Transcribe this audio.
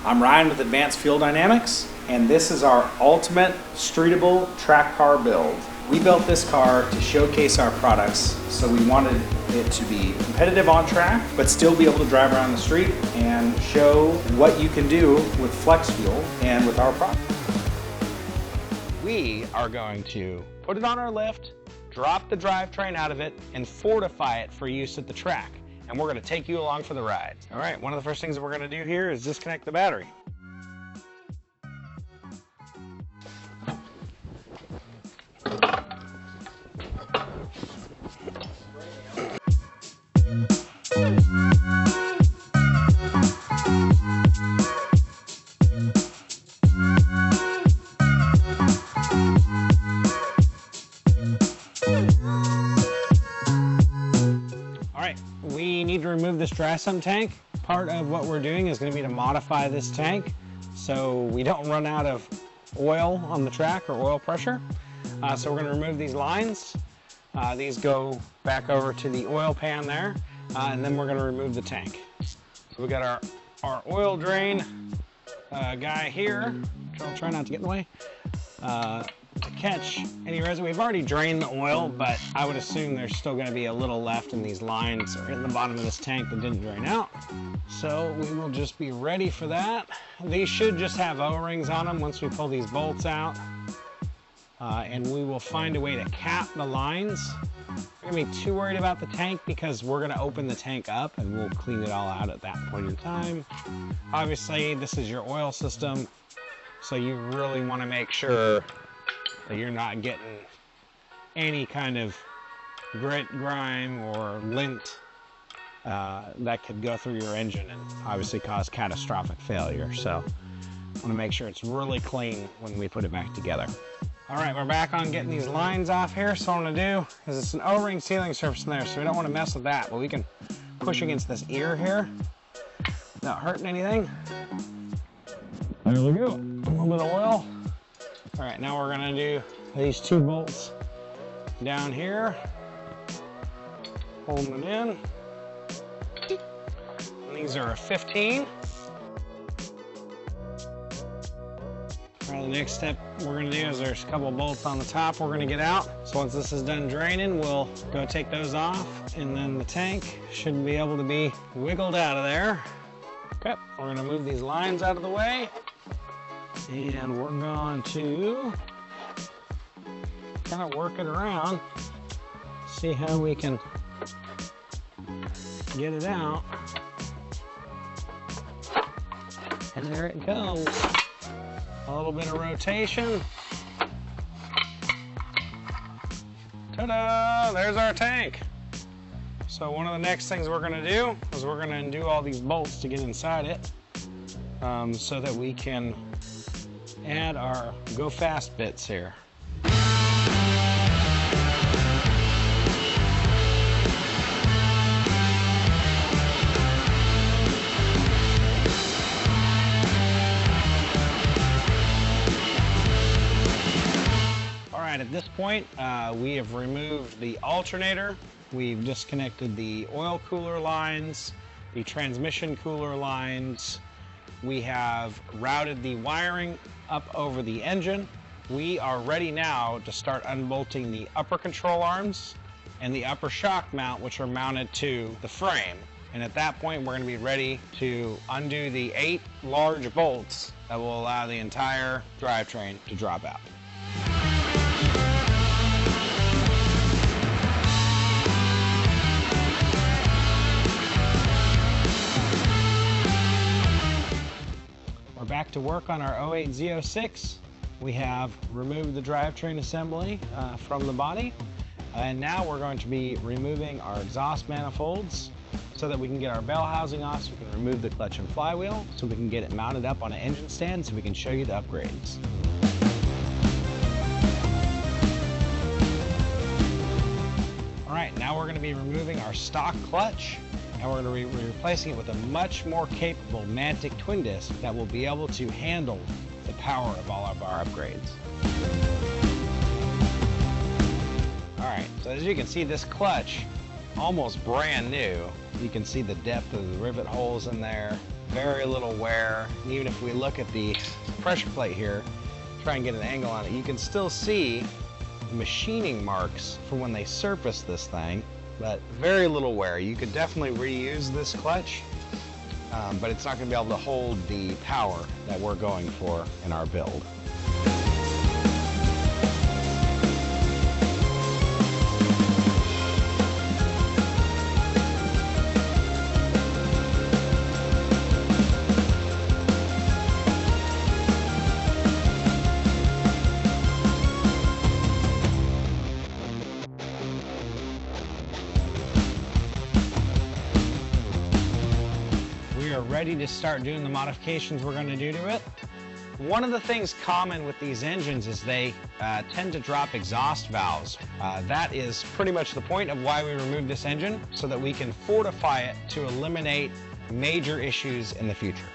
I'm Ryan with Advanced Fuel Dynamics, and this is our ultimate streetable track car build. We built this car to showcase our products, so we wanted it to be competitive on track, but still be able to drive around the street and show what you can do with flex fuel and with our product. We are going to put it on our lift, drop the drivetrain out of it, and fortify it for use at the track. And we're going to take you along for the ride. All right, one of the first things that we're going to do here is disconnect the battery. We need to remove this dry sump tank. Part of what we're doing is going to be to modify this tank so we don't run out of oil on the track or oil pressure. So we're going to remove these lines. These go back over to the oil pan there, and then we're going to remove the tank. So we got our oil drain guy here, which I'll try not to get in the way, to catch any residue. We've already drained the oil, but I would assume there's still going to be a little left in these lines or in the bottom of this tank that didn't drain out. So we will just be ready for that. These should just have O-rings on them once we pull these bolts out. And we will find a way to cap the lines. We're going to be too worried about the tank because we're going to open the tank up and we'll clean it all out at that point in time. Obviously, this is your oil system, so you really want to make sure that you're not getting any kind of grit, grime, or lint that could go through your engine and obviously cause catastrophic failure. So I want to make sure it's really clean when we put it back together. All right, we're back on getting these lines off here. So what I'm gonna do is it's an O-ring sealing surface in there, so we don't want to mess with that, but we can push against this ear here without hurting anything. There we go, a little bit of oil. All right, now we're gonna do these two bolts down here, holding it in. And these are a 15. All right, the next step we're gonna do is there's a couple bolts on the top we're gonna get out. So once this is done draining, we'll go take those off, and then the tank should be able to be wiggled out of there. Okay, we're gonna move these lines out of the way. And we're going to kind of work it around, see how we can get it out. And there it goes. A little bit of rotation. Ta-da! There's our tank. So one of the next things we're going to do is we're going to undo all these bolts to get inside it, so that we can add our go fast bits here. All right, at this point, we have removed the alternator. We've disconnected the oil cooler lines, the transmission cooler lines. We have routed the wiring up over the engine. We are ready now to start unbolting the upper control arms and the upper shock mount, which are mounted to the frame. And at that point, we're going to be ready to undo the 8 large bolts that will allow the entire drivetrain to drop out. Back to work on our 08 Z06. We have removed the drivetrain assembly from the body, and now we're going to be removing our exhaust manifolds so that we can get our bell housing off, so we can remove the clutch and flywheel, so we can get it mounted up on an engine stand so we can show you the upgrades. All right, now we're going to be removing our stock clutch, and we're going to be replacing it with a much more capable Mantic twin disc that will be able to handle the power of all of our upgrades. All right, so as you can see, this clutch, almost brand new. You can see the depth of the rivet holes in there. very little wear. Even if we look at the pressure plate here, try and get an angle on it, you can still see machining marks from when they surfaced this thing, but very little wear. You could definitely reuse this clutch, but it's not going to be able to hold the power that we're going for in our build. We are ready to start doing the modifications we're going to do to it. One of the things common with these engines is they tend to drop exhaust valves. That is pretty much the point of why we removed this engine, so that we can fortify it to eliminate major issues in the future.